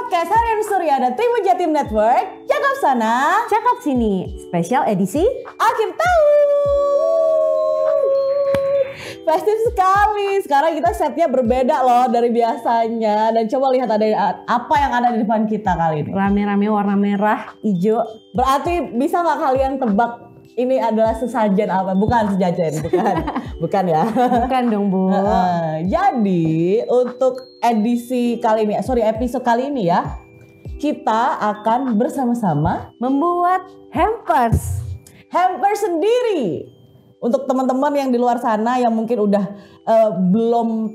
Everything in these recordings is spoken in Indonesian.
podcast Harian Surya dan Tim Jatim Network. Cakap sana, cakap sini, spesial edisi akhir tahun. Festif sekali. Sekarang kita setnya berbeda loh dari biasanya. Dan coba lihat ada apa yang ada di depan kita kali ini. Rame-rame warna merah, hijau. Berarti bisa nggak kalian tebak ini adalah sesajen apa? Bukan sejajan, bukan. Bukan ya. Bukan dong, Bu. Jadi untuk episode kali ini ya, kita akan bersama-sama membuat hampers sendiri. Untuk teman-teman yang di luar sana yang mungkin udah belum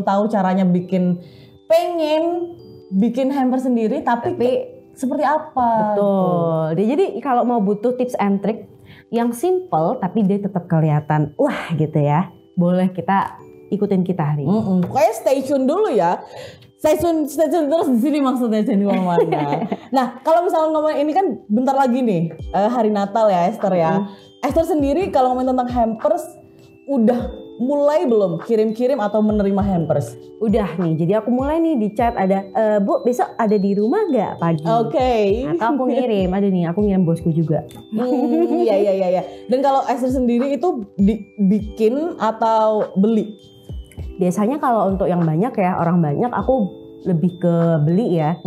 tahu caranya pengen bikin hampers sendiri tapi seperti apa? Betul. Jadi kalau mau butuh tips and trick yang simple tapi dia tetap kelihatan wah gitu ya, boleh ikutin kita hari ini. Pokoknya stay tune dulu ya. Stay tune terus di sini maksudnya di mana. Nah, kalau misalnya ngomong ini kan bentar lagi nih hari Natal ya Esther ya. Esther sendiri kalau ngomongin tentang hampers udah mulai belum kirim-kirim atau menerima hampers? Udah nih, jadi aku mulai nih di chat ada, Bu besok ada di rumah gak pagi? Oke. Atau aku ngirim, ada nih aku ngirim bosku juga. Iya. Dan kalau Esther sendiri itu bikin atau beli? Biasanya kalau untuk yang banyak ya, orang banyak aku lebih ke beli ya.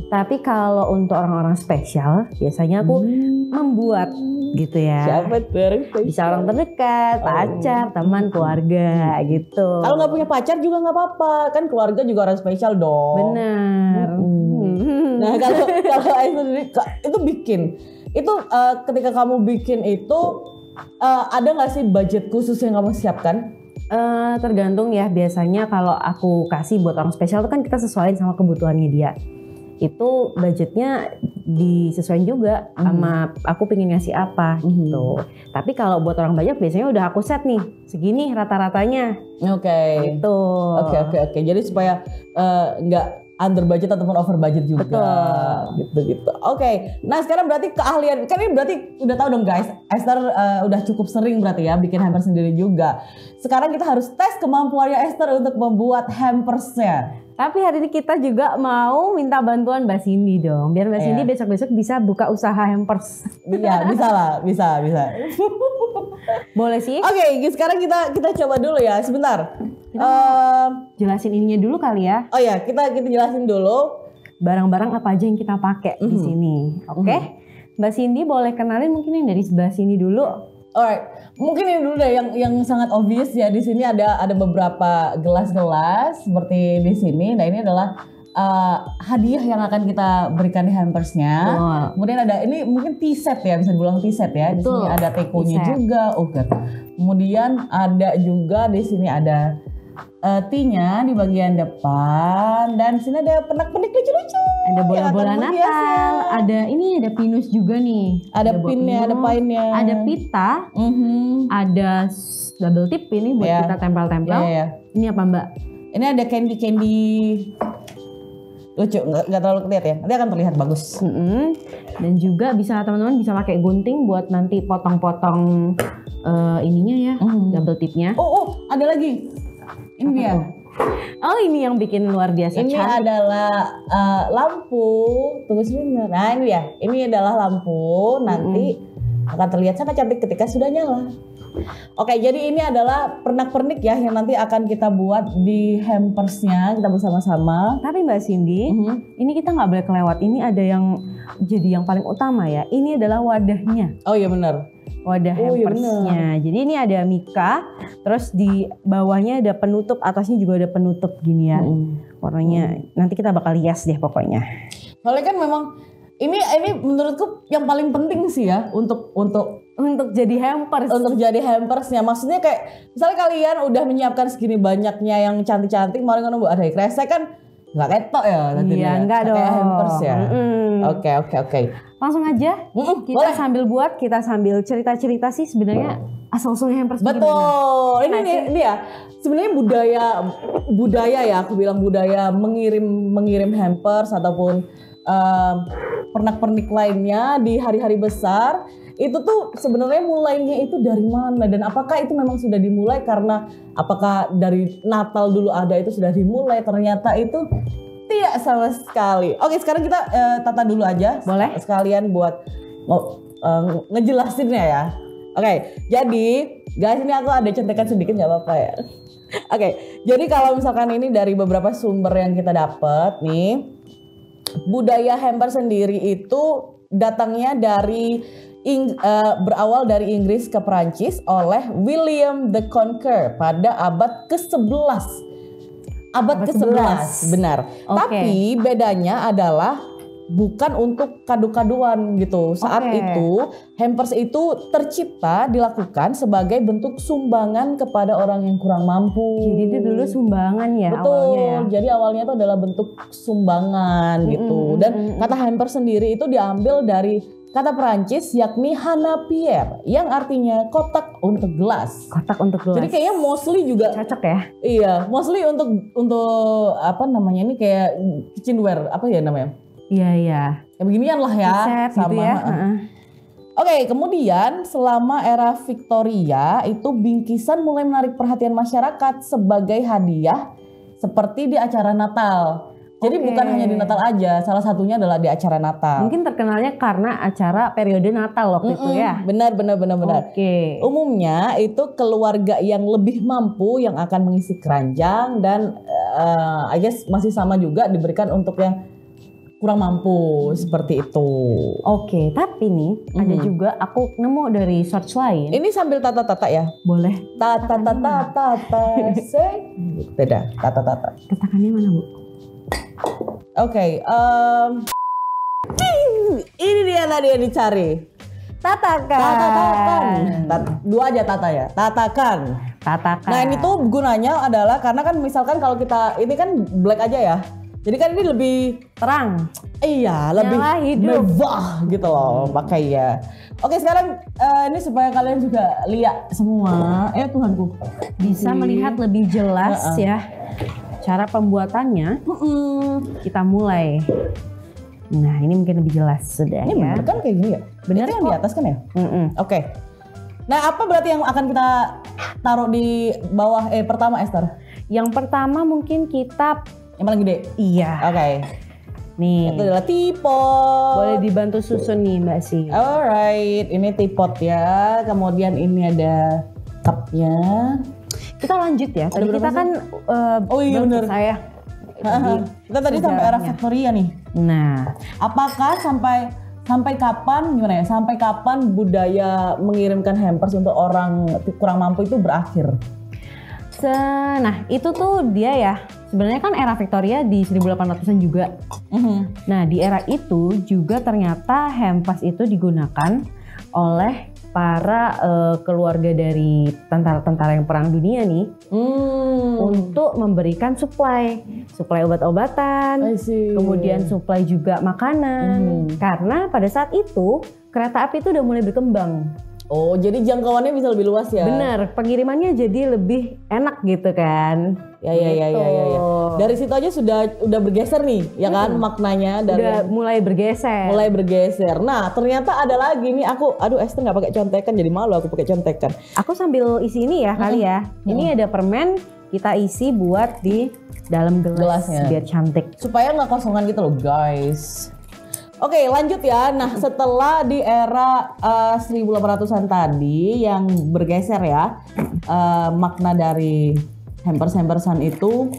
Tapi kalau untuk orang-orang spesial biasanya aku membuat gitu ya. Siapa tuh? Bisa orang terdekat, pacar, teman, keluarga gitu. Kalau nggak punya pacar juga nggak apa-apa, kan keluarga juga orang spesial dong. Benar. Nah kalau itu bikin itu ketika kamu bikin itu ada nggak sih budget khusus yang kamu siapkan? Tergantung ya, biasanya kalau aku kasih buat orang spesial itu kan kita sesuaiin sama kebutuhannya dia. Itu budgetnya disesuaikan juga sama aku pengen ngasih apa gitu. Tapi kalau buat orang banyak biasanya udah aku set nih segini rata-ratanya. Oke. Gitu. Oke. Jadi supaya nggak under budget ataupun over budget juga. Betul. Gitu. Oke. Nah sekarang berarti keahlian, kan ini berarti udah tahu dong guys, Esther udah cukup sering berarti ya bikin hampers sendiri juga. Sekarang kita harus tes kemampuannya Esther untuk membuat hampersnya. Tapi hari ini kita juga mau minta bantuan Mbak Cindy dong, biar Mbak Cindy besok-besok bisa buka usaha hampers. Iya, bisa. Boleh sih. Oke, sekarang kita coba dulu ya, sebentar. Jelasin ininya dulu kali ya. Oh ya, kita jelasin dulu barang-barang apa aja yang kita pakai di sini. Oke. Mbak Cindy boleh kenalin mungkin yang dari sebelah sini dulu. Alright, mungkin ini dulu deh yang sangat obvious ya. Di sini ada beberapa gelas-gelas seperti di sini. Nah ini adalah hadiah yang akan kita berikan di hampersnya. Kemudian ada ini mungkin tea set ya, bisa dibilang tea set ya. Di sini ada tekonya juga. Kemudian ada juga di sini ada tea-nya di bagian depan, dan di sini ada pernak-pernik lucu-lucu. Ada bola-bola Natal, ada pinus juga nih. Ada pinnya, ada painnya. Ada pita, ada double tip ini buat kita tempel-tempel. Ini apa Mbak? Ini ada candy lucu, nggak terlalu terlihat ya. Nanti akan terlihat bagus. Dan juga teman-teman bisa pakai gunting buat nanti potong-potong ininya ya, double tipnya. Ada lagi. Ini dia. Oh ini yang bikin luar biasa. Ini adalah lampu. Tunggu sebentar. Nah ini ya. Ini adalah lampu. Nanti akan terlihat sangat cantik ketika sudah nyala. Oke, jadi ini adalah pernak-pernik ya yang nanti akan kita buat di hampersnya kita bersama-sama. Tapi Mbak Cindy, ini kita nggak boleh kelewat. Ini ada yang jadi yang paling utama ya. Ini adalah wadahnya. Oh iya benar. Wadah hampersnya. Jadi ini ada mika, terus di bawahnya ada penutup, atasnya juga ada penutup ginian. Warnanya nanti kita bakal hias deh pokoknya. Soalnya kan memang ini menurutku yang paling penting sih ya untuk jadi hampers. Untuk jadi hampersnya, maksudnya kayak misalnya kalian udah menyiapkan segini banyaknya yang cantik-cantik, kemarin kan ada kresek kan nggak ketok ya nanti. Iya, enggak dong. Kayak hampers ya. Oke. Langsung aja kita boleh. Sambil buat, kita sambil cerita-cerita sih sebenarnya asal-usulnya hampers. Betul. Ini ya. Sebenarnya budaya ya, aku bilang budaya mengirim hampers ataupun pernak-pernik lainnya di hari-hari besar. Itu tuh sebenarnya mulainya itu dari mana, dan apakah itu memang sudah dimulai karena apakah dari Natal dulu ada itu sudah dimulai, ternyata itu Tidak sama sekali. Oke, sekarang kita tata dulu aja. Boleh. Sekalian buat ngejelasinnya ya. Oke, jadi guys ini aku ada contekan sedikit nggak apa-apa ya. Oke, jadi kalau misalkan ini dari beberapa sumber yang kita dapat nih, budaya hampers sendiri itu datangnya dari berawal dari Inggris ke Perancis oleh William the Conqueror pada abad ke-11. Abad ke-11, benar. Tapi bedanya adalah bukan untuk kado-kadoan gitu. Saat itu hampers itu tercipta dilakukan sebagai bentuk sumbangan kepada orang yang kurang mampu. Jadi itu dulu sumbangan ya. Betul. Awalnya ya? Jadi awalnya itu adalah bentuk sumbangan gitu. Dan kata hampers sendiri itu diambil dari kata Perancis yakni hanapier yang artinya kotak untuk gelas. Kotak untuk gelas. Jadi kayaknya mostly juga cocok ya. Iya, mostly untuk apa namanya ini kayak kitchenware apa ya namanya? Iya. Ya beginian lah ya, set sama. gitu ya. Oke, kemudian selama era Victoria itu bingkisan mulai menarik perhatian masyarakat sebagai hadiah seperti di acara Natal. Jadi bukan hanya di Natal aja, salah satunya adalah di acara Natal. Mungkin terkenalnya karena acara periode Natal waktu itu ya. Benar. Oke. Umumnya itu keluarga yang lebih mampu yang akan mengisi keranjang dan I guess masih sama juga diberikan untuk yang kurang mampu seperti itu. Oke, tapi nih ada juga aku nemu dari search lain. Ini sambil tata-tata ya? Boleh. Tata, say. Beda, tata-tata. Katakannya mana Bu? Oke, ini dia tadi yang dicari. Tatakan. Dua aja tata ya. Tatakan. Nah ini tuh gunanya adalah karena kan misalkan kalau kita ini kan black aja ya. Jadi kan ini lebih terang. Iya, lebih mewah gitu loh makanya. Oke, sekarang ini supaya kalian juga lihat semua. Tuhanku. Bisa melihat lebih jelas ya cara pembuatannya. Kita mulai. Nah, ini mungkin lebih jelas sudah ini ya. Bener kan kayak gini ya? Bener yang di atas kan ya? Oke. Nah, apa berarti yang akan kita taruh di bawah pertama Esther? Yang pertama mungkin kita yang paling gede? Iya. Oke. Nih. Itu adalah teapot. Boleh dibantu susun nih Mbak Si. Alright, ini teapot ya. Kemudian ini ada cupnya. Kita lanjut ya. Tadi kita kan bener. Saya. Kita tadi sampai era Victoria nih. Nah, apakah sampai kapan gimana ya? Sampai kapan budaya mengirimkan hampers untuk orang kurang mampu itu berakhir? Nah, itu tuh dia ya. Sebenarnya kan era Victoria di 1800-an juga. Nah, di era itu juga ternyata hampers itu digunakan oleh para keluarga dari tentara-tentara yang perang dunia nih untuk memberikan suplai obat-obatan, kemudian suplai juga makanan. Karena pada saat itu kereta api itu udah mulai berkembang. Oh, jadi jangkauannya bisa lebih luas ya? Bener, pengirimannya jadi lebih enak gitu kan? Ya. Dari situ aja udah bergeser nih, ya kan maknanya dari udah mulai bergeser. Nah, ternyata ada lagi nih aduh Esther nggak pakai contekan jadi malu aku pakai contekan. Aku sambil isi ini ya kali ya. Ini ada permen kita isi buat di dalam gelasnya biar cantik. Supaya nggak kosongan gitu loh guys. Oke, lanjut ya. Nah, setelah di era 1800-an tadi yang bergeser ya makna dari hampers-hampersan itu,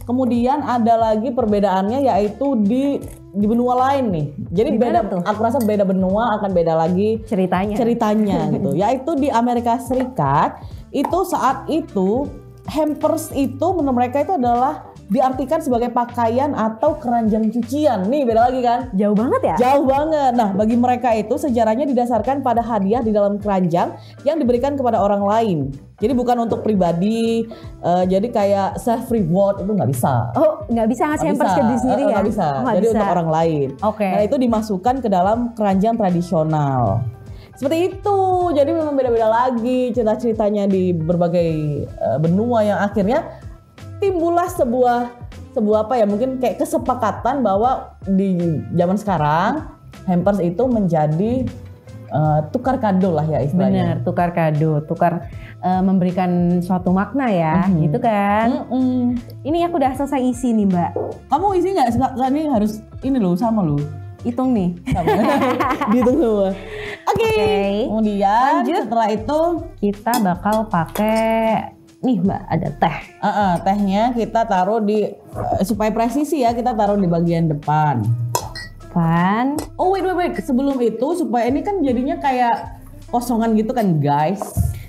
kemudian ada lagi perbedaannya yaitu di benua lain nih. Jadi beda tuh. Aku rasa beda benua akan beda lagi ceritanya gitu. Yaitu di Amerika Serikat itu saat itu hampers itu menurut mereka itu adalah diartikan sebagai pakaian atau keranjang cucian. Nih beda lagi kan? Jauh banget ya? Jauh banget. Nah bagi mereka itu sejarahnya didasarkan pada hadiah di dalam keranjang yang diberikan kepada orang lain. Jadi bukan untuk pribadi, jadi kayak self reward itu nggak bisa. Oh nggak bisa ngasih hampers ke diri sendiri ya? Nggak bisa, jadi untuk orang lain. Nah itu dimasukkan ke dalam keranjang tradisional. Seperti itu, jadi memang beda-beda lagi cerita-ceritanya di berbagai benua yang akhirnya timbullah sebuah apa ya mungkin kayak kesepakatan bahwa di zaman sekarang hampers itu menjadi tukar kado lah ya istilahnya. Bener, tukar kado, memberikan suatu makna ya, gitu kan. Ini aku udah selesai isi nih Mbak. Kamu isi nggak? Ini harus ini loh sama loh. Hitung nih. Sama. Dihitung semua. Oke. Kemudian Lanjut. setelah itu Kita bakal pakai nih Mbak, ada teh. tehnya kita taruh di supaya presisi ya, kita taruh di bagian depan. Oh wait. Sebelum itu supaya ini kan jadinya kayak kosongan gitu kan guys.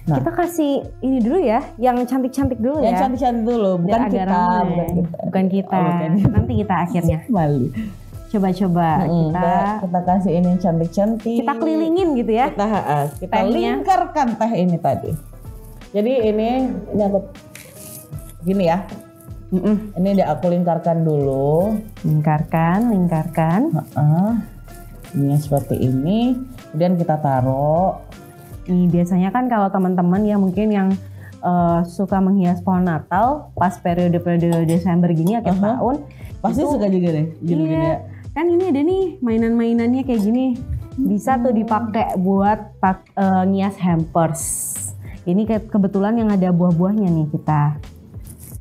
Nah, Kita kasih ini dulu ya, yang cantik-cantik dulu yang ya. cantik-cantik dulu, bukan Biar agak kita, ramai. bukan kita. Oh, bukan. Nanti kita akhirnya. Malu. Coba-coba Kita kasih ini yang cantik-cantik. kita kelilingin gitu ya. Kita Tehnya. lingkarkan teh ini tadi. Jadi ini aku gini ya. Ini aku lingkarkan dulu. Lingkarkan. Ini seperti ini. Kemudian kita taruh. Nih biasanya kan kalau teman-teman ya mungkin yang suka menghias pohon Natal pas periode-periode Desember gini akhir tahun. Pasti itu, suka juga deh. Gini ya. Kan ini ada nih mainan-mainannya kayak gini. Bisa tuh dipakai buat ngias hampers. Ini kebetulan yang ada buah-buahnya nih kita.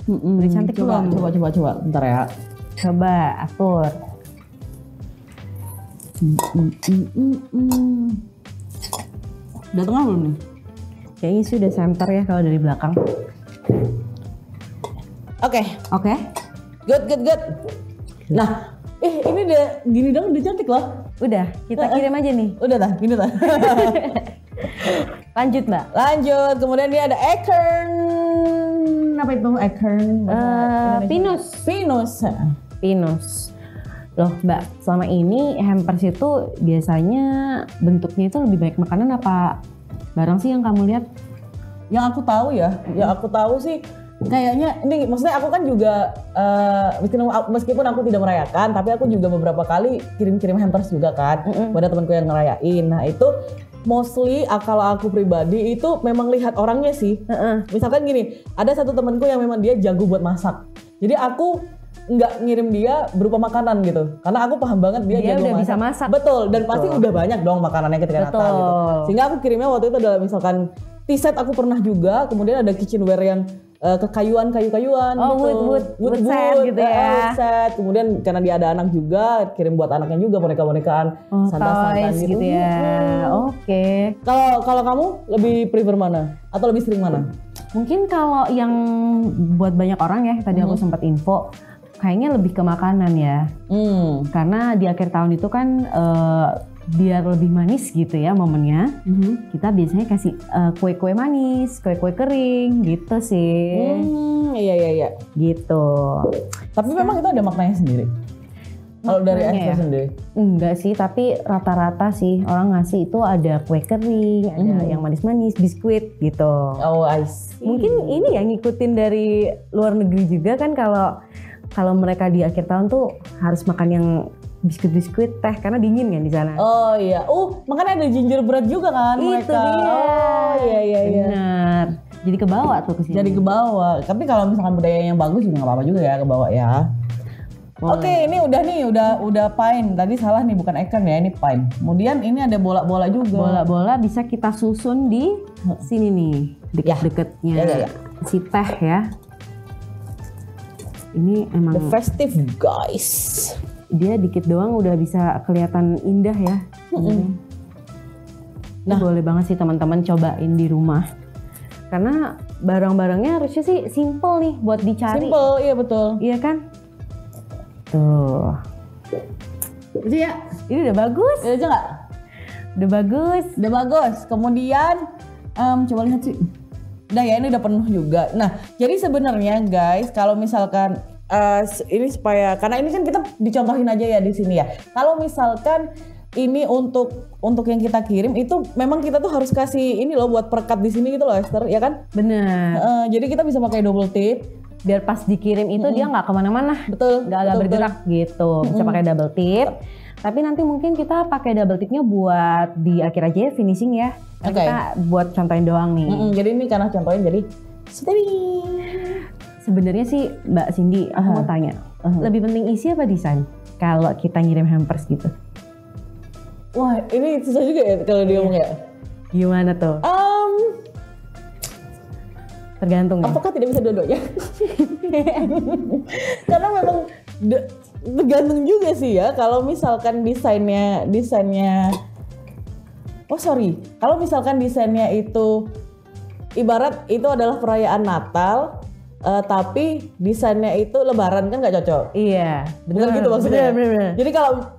Udah cantik belum? Coba. Bentar ya. Coba atur. Udah tengah belum nih? Kayaknya sih udah center ya kalau dari belakang. Oke. Good. Nah, ini udah gini dong, udah cantik loh. Udah, kita kirim aja nih. Udah dah, gini dah. Lanjut Mbak. Lanjut, kemudian dia ada acorn. Apa itu acorn? Pinus. Loh Mbak, selama ini hampers itu biasanya bentuknya itu lebih baik makanan apa barang sih yang kamu lihat? Yang aku tahu sih kayaknya ini, maksudnya aku kan juga meskipun aku tidak merayakan, tapi aku juga beberapa kali kirim-kirim hampers juga kan pada temanku yang ngerayain. Nah itu mostly kalau aku pribadi itu memang lihat orangnya sih. Misalkan gini, ada satu temanku yang memang dia jago buat masak. Jadi aku nggak ngirim dia berupa makanan gitu, karena aku paham banget dia jago udah masak. bisa masak. Betul, dan pasti udah banyak dong makanannya ketika Natal gitu. Sehingga aku kirimnya waktu itu adalah misalkan tea set aku pernah juga, kemudian ada kitchenware yang kekayuan kayu-kayuan wood set gitu ya. wood set. Kemudian karena dia ada anak juga, kirim buat anaknya juga boneka-bonekaan santai-santai gitu ya. Oke. Kalau kamu lebih prefer mana atau lebih sering mana? Mungkin kalau yang buat banyak orang ya, tadi aku sempat info, kayaknya lebih ke makanan ya. Karena di akhir tahun itu kan biar lebih manis gitu ya momennya, kita biasanya kasih kue-kue manis, kue-kue kering gitu sih. Iya. Gitu. Tapi memang itu ada maknanya sendiri. Kalau dari Esther sendiri? Enggak sih, tapi rata-rata sih orang ngasih itu ada kue kering, ada yang manis-manis, biskuit gitu. Oh, I see. Mungkin ini yang ngikutin dari luar negeri juga kan, kalau mereka di akhir tahun tuh harus makan yang biskuit-biskuit teh karena dingin kan di sana. Oh iya. Makanya ada gingerbread juga kan itu mereka. dia. Oh iya. Benar. Jadi ke bawah tuh kesini. Jadi ke bawah. Tapi kalau misalkan budaya yang bagus juga nggak apa-apa juga ya ke bawah ya. Oke, ini udah pine. Tadi salah nih, bukan acorn ya, ini pine. Kemudian ini ada bola-bola juga. Bola-bola bisa kita susun di sini nih, deket-deketnya si teh ya. Ini emang the festive guys. Dia dikit doang udah bisa kelihatan indah ya. Nah, boleh banget sih teman-teman cobain di rumah. Karena barang-barangnya harusnya sih simple nih buat dicari. Simple, iya betul. Iya kan? Tuh. Jadi ya, ini udah bagus. Udah aja nggak? Udah bagus. Kemudian coba lihat sih. Udah ya, ini udah penuh juga. Nah, jadi sebenarnya guys, kalau misalkan ini supaya, karena ini kan kita dicontohin aja ya di sini ya. Kalau misalkan ini untuk yang kita kirim itu memang kita tuh harus kasih ini loh buat perekat di sini gitu loh Esther, ya kan? Bener. Jadi kita bisa pakai double tip. Biar pas dikirim itu dia nggak kemana-mana. Betul. Nggak agak bergerak gitu. Bisa pakai double tip. Tapi nanti mungkin kita pakai double tipnya buat di akhir aja ya, finishing ya. Kita buat contohin doang nih. Jadi ini karena contohin jadi sebenarnya sih Mbak Cindy, aku mau tanya, lebih penting isi apa desain kalau kita ngirim hampers gitu? Wah, ini susah juga ya kalau dia ngomong ya. Gimana tuh? Tergantung ya. Apakah tidak bisa dua-duanya? Karena memang tergantung juga sih ya. Kalau misalkan desainnya, kalau misalkan desainnya itu ibarat itu adalah perayaan Natal, tapi desainnya itu Lebaran kan nggak cocok. Iya, Benar gitu maksudnya. Bener. Jadi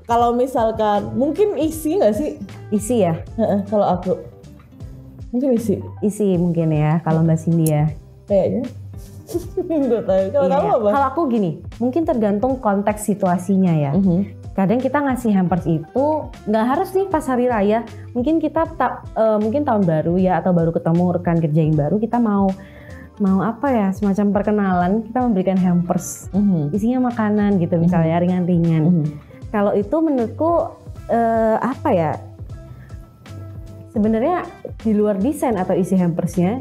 kalau misalkan mungkin isi nggak sih? Isi ya? Kalau aku mungkin isi Mungkin ya kalau Mbak Cindy ya. kayaknya. Nggak tahu. Kalau kamu apa? Kalau aku gini, mungkin tergantung konteks situasinya ya. Kadang kita ngasih hampers itu nggak harus nih pas hari raya. Mungkin kita mungkin tahun baru ya atau baru ketemu rekan kerja yang baru, kita mau apa ya, semacam perkenalan, kita memberikan hampers. Isinya makanan gitu misalnya, ringan-ringan. Kalau itu menurutku apa ya? Sebenarnya di luar desain atau isi hampersnya,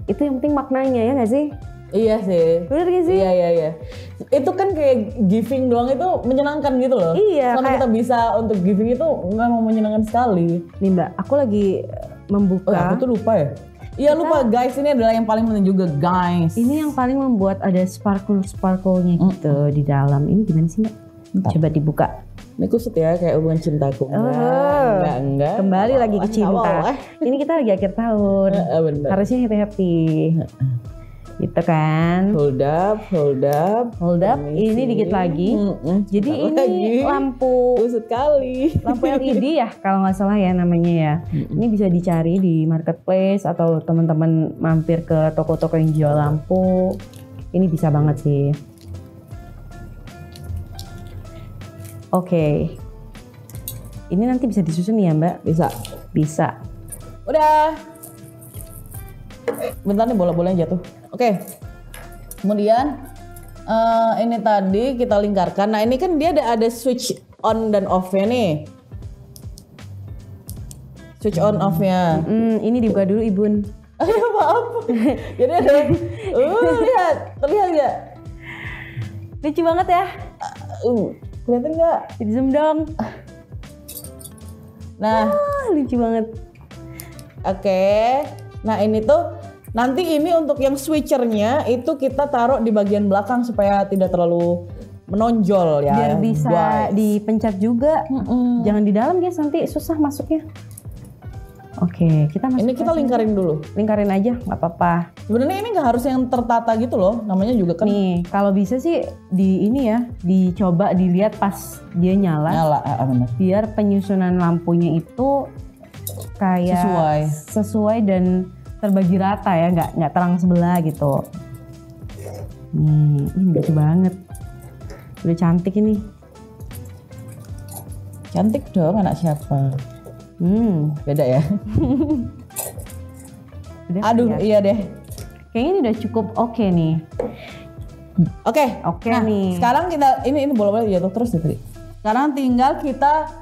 itu yang penting maknanya ya nggak sih? Iya sih. Bener gak sih? Iya. Itu kan kayak giving doang itu menyenangkan gitu loh. Iya. Kalau kita bisa untuk giving itu memang menyenangkan sekali. Nih Mbak, aku lagi membuka. Oh, aku tuh lupa ya. Iya lupa guys, ini adalah yang paling penting juga guys. Ini yang paling membuat ada sparkle-nya gitu di dalam. Ini gimana sih Mbak? Coba dibuka. Ini kusut ya kayak hubungan cintaku. Enggak. Kembali lagi ke cinta. Ini kita lagi akhir tahun. Bener. Harusnya happy. Gitu kan. Hold up. Ini dikit lagi. Jadi ini lagi. Lampu kusut kali. Lampu LED ya kalau nggak salah ya namanya ya. Ini bisa dicari di marketplace atau teman-teman mampir ke toko-toko yang jual lampu. Ini bisa banget sih. Oke. Ini nanti bisa disusun ya Mbak? Bisa. Udah. Bentar nih bola-bolanya jatuh. Oke. Kemudian ini tadi kita lingkarkan. Nah ini kan dia ada switch on dan off-nya nih. Switch on off-nya. Ini dibuka dulu Ibun. Ayo maaf. Jadi ada. Lihat. Terlihat nggak? Lucu banget ya. Kelihatan nggak? Di zoom dong. Nah. Lucu banget. Oke. Nah ini tuh. Nanti ini untuk yang switchernya itu kita taruh di bagian belakang supaya tidak terlalu menonjol ya. Biar bisa dipencet juga. Jangan di dalam guys, nanti susah masuknya. Oke, kita masuk. Ini kita lingkarin dulu. Lingkarin aja, nggak apa-apa. Sebenarnya ini nggak harus yang tertata gitu loh, namanya juga kan. Nih, kalau bisa sih dicoba dilihat pas dia nyala. Benar. Biar penyusunan lampunya itu kayak sesuai dan terbagi rata ya, nggak terang sebelah gitu. Ini lucu banget. Udah cantik ini. Cantik dong anak siapa? Beda ya. Aduh, iya deh. Kayaknya ini udah cukup oke nih. Oke nah, nih. Sekarang kita ini bola-bola jatuh terus tadi. Sekarang tinggal kita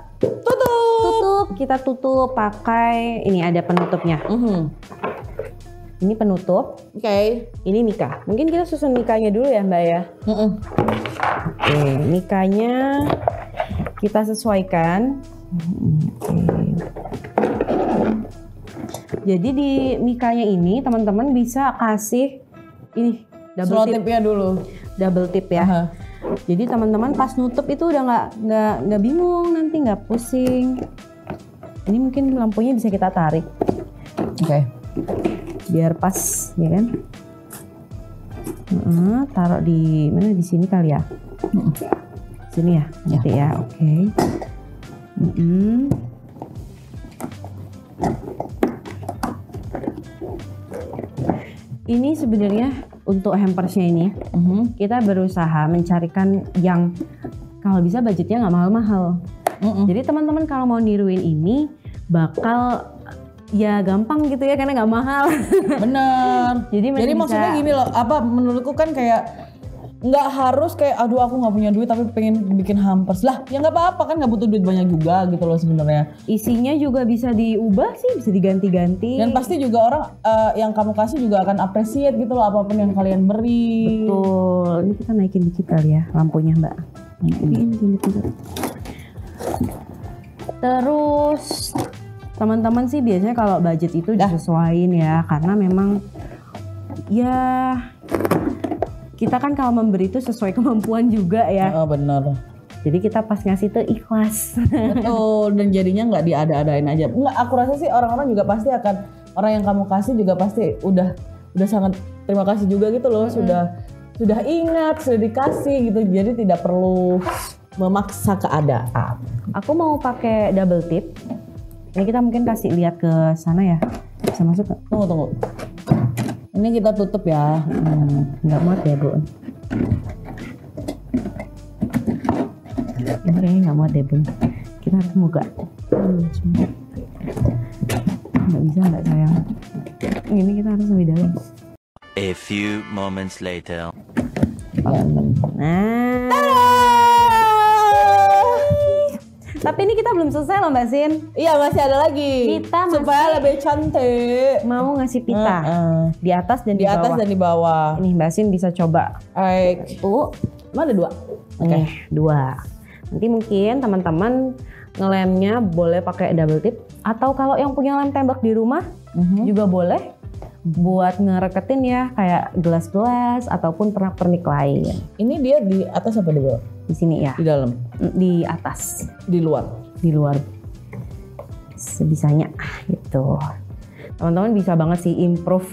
Kita tutup pakai ini ada penutupnya. Ini penutup. Oke. Ini mika. Mungkin kita susun mikanya dulu ya Mbak ya. Oke, mikanya kita sesuaikan. Jadi di mikanya ini teman-teman bisa kasih ini double tip dulu. Double tip ya. Jadi teman-teman pas nutup itu udah nggak bingung, nanti nggak pusing. Ini mungkin lampunya bisa kita tarik. Oke. Biar pas ya kan. Taruh di mana, di sini kali ya. Sini ya, nanti ya. Oke. Ini sebenarnya untuk hampersnya ini kita berusaha mencarikan yang kalau bisa budgetnya nggak mahal-mahal. Jadi teman-teman kalau mau niruin ini bakal ya gampang gitu ya karena nggak mahal. Bener. Jadi maksudnya gini loh, menurutku kan kayak nggak harus kayak aduh aku nggak punya duit tapi pengen bikin hampers lah, ya nggak apa-apa kan, nggak butuh duit banyak juga gitu loh sebenarnya. Isinya juga bisa diubah sih, bisa diganti-ganti. Dan pasti juga orang yang kamu kasih juga akan appreciate gitu loh apapun yang kalian beri. Betul. Ini kita naikin dikit kali ya lampunya Mbak. Naikin dikit. Terus teman-teman sih biasanya kalau budget itu disesuaiin ya, karena memang ya kita kan kalau memberi itu sesuai kemampuan juga ya. Oh benar. Jadi kita pas ngasih tuh ikhlas. Betul, dan jadinya nggak diada-adain aja. Nggak, aku rasa sih orang-orang juga pasti akan, orang yang kamu kasih juga pasti udah sangat terima kasih juga gitu loh, sudah ingat, sudah dikasih gitu. Jadi tidak perlu memaksa keadaan. Aku mau pakai double tip. Ini kita mungkin kasih lihat ke sana ya. Bisa masuk nggak? Tunggu. Ini kita tutup ya. Nggak muat ya Bu. Ini kayaknya nggak muat deh Bun. Kita harus buka. Nggak bisa nggak sayang. Ini kita harus lebih dalam. A few moments later. Nah. Tapi ini kita belum selesai loh Mbak Sin. Iya, masih ada lagi. Kita supaya lebih cantik. Mau ngasih pita di atas dan di atas dan di bawah. Ini Mbak Sin bisa coba. Baik. Mana ada 2? Oke, 2. Nanti mungkin teman-teman ngelemnya boleh pakai double tip, atau kalau yang punya lem tembak di rumah juga boleh buat ngereketin ya, kayak gelas-gelas ataupun pernak-pernik lain. Ini dia di atas apa di bawah? Di sini ya. Di dalam. Di atas. Di luar. Di luar. Sebisanya gitu. Teman-teman bisa banget sih improve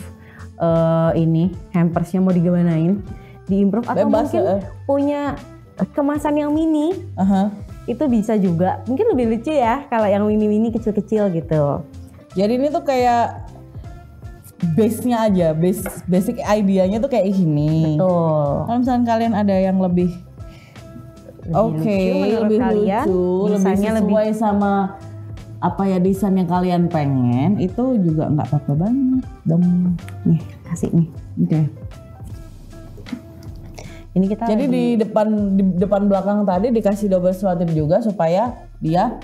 ini hampersnya mau digimanain. Diimprove atau bebas, mungkin punya kemasan yang mini. Itu bisa juga. Mungkin lebih lucu ya kalau yang mini-mini kecil-kecil gitu. Jadi ini tuh kayak base-nya aja, basic idea-nya tuh kayak gini. Betul. Kalau misalnya kalian ada yang lebih lebih kalian, lucu, lebih sesuai sama apa ya desain yang kalian pengen, itu juga nggak apa-apa banget dong. Nih, kasih nih. Oke. Ini kita jadi di depan belakang tadi dikasih double selotip juga supaya dia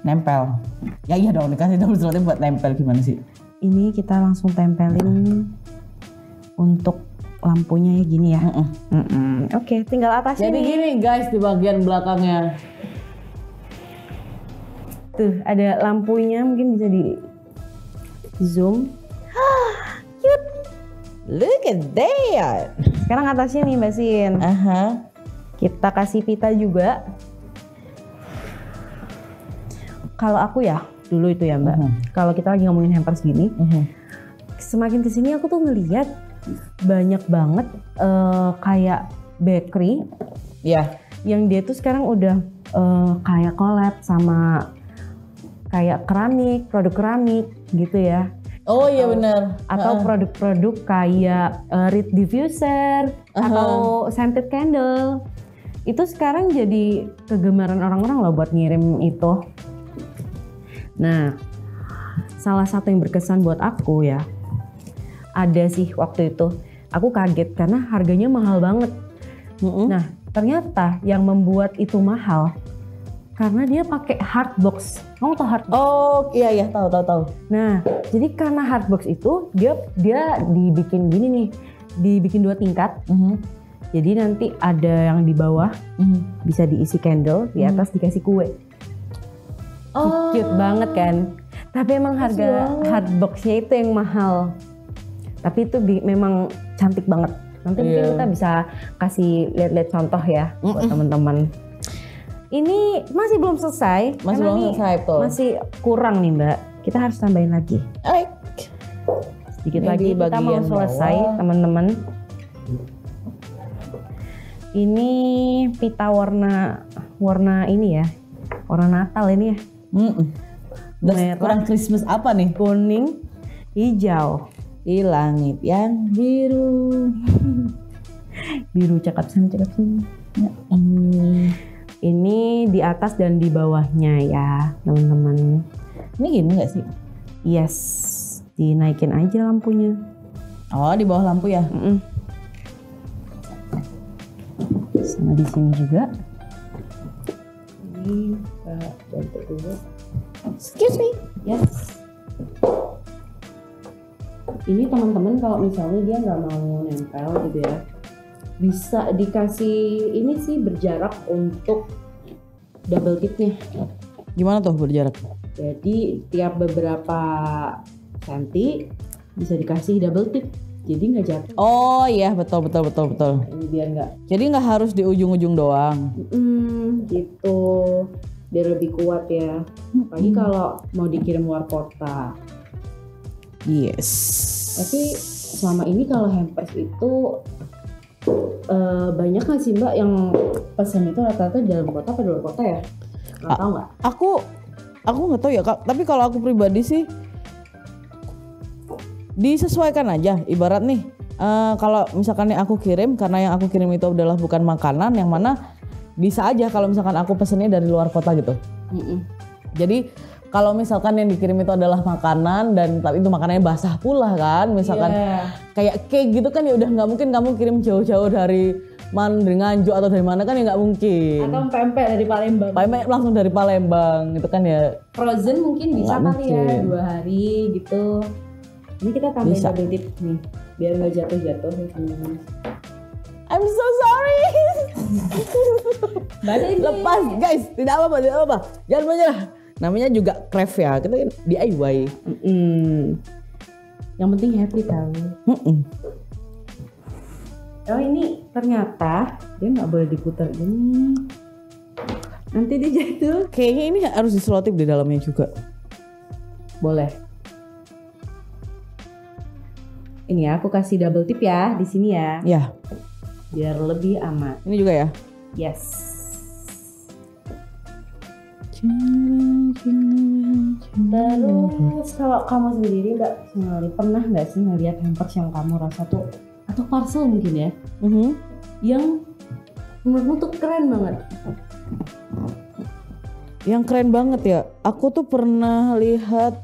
nempel. Ya iya dong, dikasih double selotip buat nempel, gimana sih? Ini kita langsung tempelin untuk lampunya ya gini ya. Oke, tinggal atasnya. Jadi gini guys, di bagian belakangnya. Tuh ada lampunya, mungkin bisa di zoom. Cute. Look at that. Sekarang atasnya nih Mbak Sin. Kita kasih pita juga. Kalau aku ya dulu itu ya Mbak. Kalau kita lagi ngomongin hampers gini, semakin kesini aku tuh ngelihat banyak banget kayak bakery, yang dia tuh sekarang udah kayak collab sama kayak keramik, produk keramik gitu ya. Oh iya benar. Atau produk-produk kayak reed diffuser atau scented candle. Itu sekarang jadi kegemaran orang-orang loh buat ngirim itu. Nah, salah satu yang berkesan buat aku ya, ada sih waktu itu aku kaget karena harganya mahal banget. Nah, ternyata yang membuat itu mahal karena dia pakai hardbox. Kamu tahu hardbox? Oh iya tahu. Nah, jadi karena hardbox itu dia dibikin gini nih, dibikin 2 tingkat. Jadi nanti ada yang di bawah bisa diisi candle, di atas dikasih kue. Cute banget kan? Tapi emang harga hardboxnya itu yang mahal. Tapi itu memang cantik banget. Nanti mungkin kita bisa kasih lihat-lihat contoh ya buat teman-teman. Ini masih belum selesai. Masih kurang nih Mbak. Kita harus tambahin lagi. Sedikit lagi kita mau selesai teman-teman. Ini pita warna ini ya. Warna Natal ini ya. Merah, kurang Christmas apa nih? Kuning, hijau. Di langit yang biru. Biru cakep sini. Ini di atas dan di bawahnya ya teman-teman. Ini gini nggak sih? Yes, dinaikin aja lampunya. Oh di bawah lampu ya? Sama di sini juga. Ini bentuk dulu. Excuse me. Yes. Ini teman-teman kalau misalnya dia nggak mau nempel gitu ya, bisa dikasih ini sih berjarak untuk double tipnya. Gimana tuh berjarak? Jadi tiap beberapa senti bisa dikasih double tip. Jadi nggak jatuh. Oh iya, betul. Ini biar nggak. Jadi nggak harus di ujung-ujung doang. Gitu. Biar lebih kuat ya. Apalagi kalau mau dikirim luar kota. Yes. Tapi selama ini kalau hampers itu banyak nggak sih Mbak yang pesan itu rata-rata di dalam kota atau di luar kota ya? Nggak tahu nggak? Aku nggak tahu ya Kak. Tapi kalau aku pribadi sih disesuaikan aja. Ibarat nih, kalau misalkan yang aku kirim, karena yang aku kirim itu adalah bukan makanan, yang mana bisa aja kalau misalkan aku pesennya dari luar kota gitu. Jadi kalau misalkan yang dikirim itu adalah makanan dan tapi itu makanannya basah pula kan, misalkan kayak cake gitu kan ya udah nggak mungkin kamu kirim jauh-jauh dari Nganjuk atau dari mana kan ya nggak mungkin. Atau pempek dari Palembang. Pempek langsung dari Palembang itu kan ya. Frozen mungkin bisa kali ya 2 hari gitu. Ini kita tambahin double tip nih biar nggak jatuh-jatuh ya teman-teman. I'm so sorry. Lepas guys, tidak apa-apa. Jangan menyerah. Namanya juga craft ya, kita DIY. Yang penting happy tahu. Oh ini ternyata dia nggak boleh diputar gini. Nanti dia jatuh. Kayaknya ini harus diselotip di dalamnya juga. Boleh. Ini ya, aku kasih double tip ya di sini ya. Ya. Biar lebih aman. Ini juga ya. Yes. Terus kalau kamu sendiri Mbak pernah nggak sih ngeliat hampers yang kamu rasa tuh atau parcel mungkin ya, yang menurutmu tuh keren banget? Yang keren banget ya. Aku tuh pernah lihat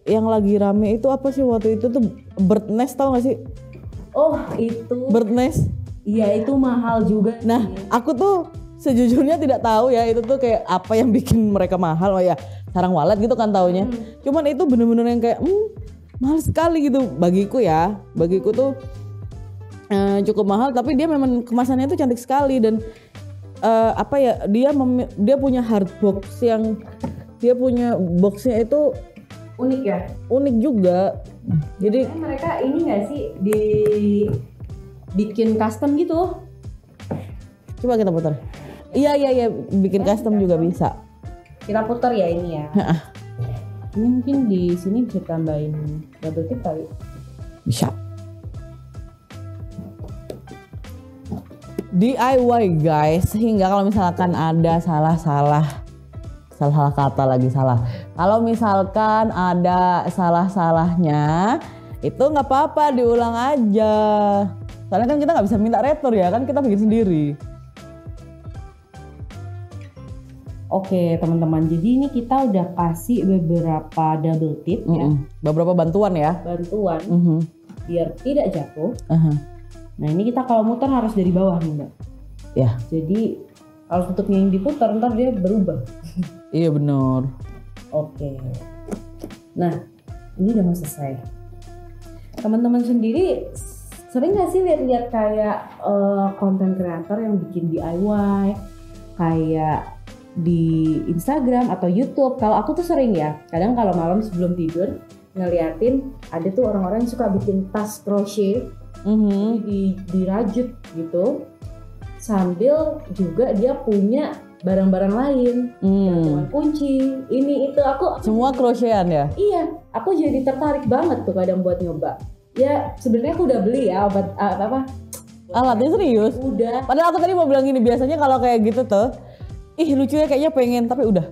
yang lagi rame itu apa sih waktu itu tuh bird nest, tau gak sih? Oh itu. Bird nest. Iya itu mahal juga. Nah aku tuh sejujurnya tidak tahu ya itu tuh kayak apa yang bikin mereka mahal. Oh ya sarang walet gitu kan taunya. Cuman itu bener-bener yang kayak mahal sekali gitu bagiku ya. Bagiku tuh cukup mahal tapi dia memang kemasannya tuh cantik sekali dan apa ya dia punya hard box yang dia punya boxnya itu unik ya. Unik juga. Jadi mereka ini nggak sih bikin custom gitu? Coba kita putar. Iya bikin custom juga bisa. Kita putar ya ini ya. Ini mungkin di sini bisa tambahin double tip kali. Bisa. DIY guys, sehingga kalau misalkan ada salah kata lagi salah. Kalau misalkan ada salah-salahnya, itu nggak apa-apa diulang aja. Soalnya kan kita nggak bisa minta retur ya, kan kita bikin sendiri. Oke teman-teman, jadi ini kita udah kasih beberapa double tip ya. Beberapa bantuan ya. Bantuan biar tidak jatuh. Nah ini kita kalau muter harus dari bawah nih Mbak. Ya. Jadi kalau tutupnya yang diputar ntar dia berubah. Iya benar. Oke. Nah ini udah mau selesai. Teman-teman sendiri sering nggak sih lihat-lihat kayak konten kreator yang bikin DIY kayak di Instagram atau YouTube? Kalau aku tuh sering ya. Kadang kalau malam sebelum tidur ngeliatin ada tuh orang-orang yang suka bikin tas crochet. Dirajut gitu. Sambil juga dia punya barang-barang lain, gantungan kunci, ini itu aku semua crochetan ya? Iya, aku jadi tertarik banget tuh kadang buat nyoba. Ya sebenarnya aku udah beli ya obat alatnya serius? Udah. Padahal aku tadi mau bilang gini, biasanya kalau kayak gitu tuh, lucunya kayaknya pengen tapi udah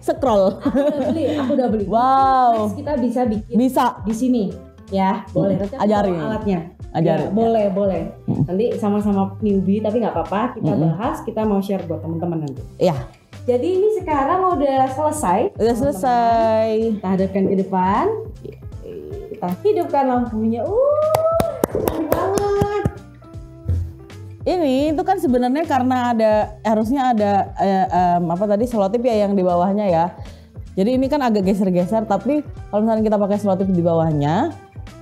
scroll. Aku udah beli. Wow. Next kita bisa bikin. Bisa di sini. Ya, boleh. Ajarin alatnya. Ajarin. Ya, boleh. Nanti sama-sama newbie tapi nggak apa-apa, kita bahas, kita mau share buat teman-teman nanti. Iya. Jadi ini sekarang udah selesai. Udah selesai. Kita hadapkan ke depan. Kita hidupkan lampunya. Cantik banget. Ini itu kan sebenarnya karena harusnya ada selotip ya yang di bawahnya ya. Jadi ini kan agak geser-geser, tapi kalau misalnya kita pakai selotip di bawahnya,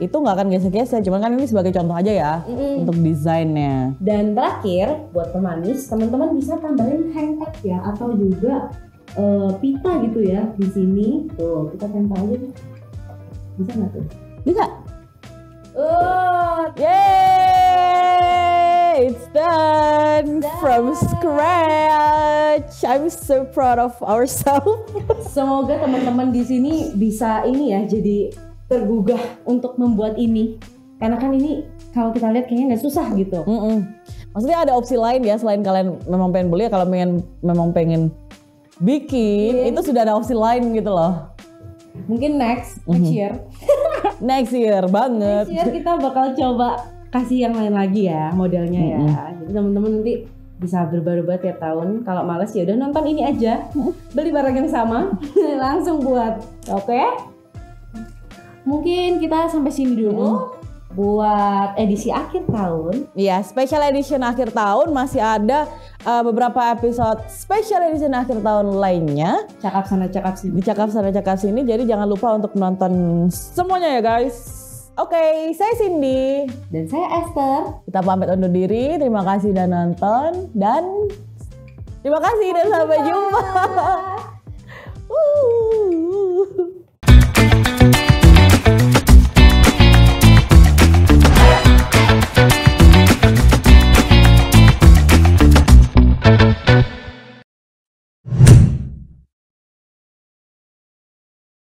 itu nggak akan gesek-gesek. Cuman kan ini sebagai contoh aja ya untuk desainnya. Dan terakhir buat pemanis, teman-teman bisa tambahin hang tag ya atau juga pita gitu ya di sini. Tuh kita tempel aja tuh. Bisa nggak tuh? Bisa. Yay! It's done from scratch. I'm so proud of ourselves. Semoga teman-teman di sini bisa ini ya, jadi tergugah untuk membuat ini. Karena kan ini kalau kita lihat kayaknya nggak susah gitu. Maksudnya ada opsi lain ya selain kalian memang pengen beli ya, kalau memang pengen bikin itu sudah ada opsi lain gitu loh. Mungkin next year. Next year banget. Next year kita bakal coba kasih yang lain lagi ya modelnya ya. Jadi teman-teman nanti bisa berubah-ubah tiap tahun. Kalau males ya udah nonton ini aja. Beli barang yang sama, langsung buat. Oke? Mungkin kita sampai sini dulu buat edisi akhir tahun. Iya, special edition akhir tahun masih ada beberapa episode special edition akhir tahun lainnya. Cakap sana cakap sini. Dicakap sana cakap sini. Jadi jangan lupa untuk menonton semuanya ya guys. Oke, saya Cindy Dan saya Esther. Kita pamit undur diri. Terima kasih udah nonton dan terima kasih dan sampai jumpa.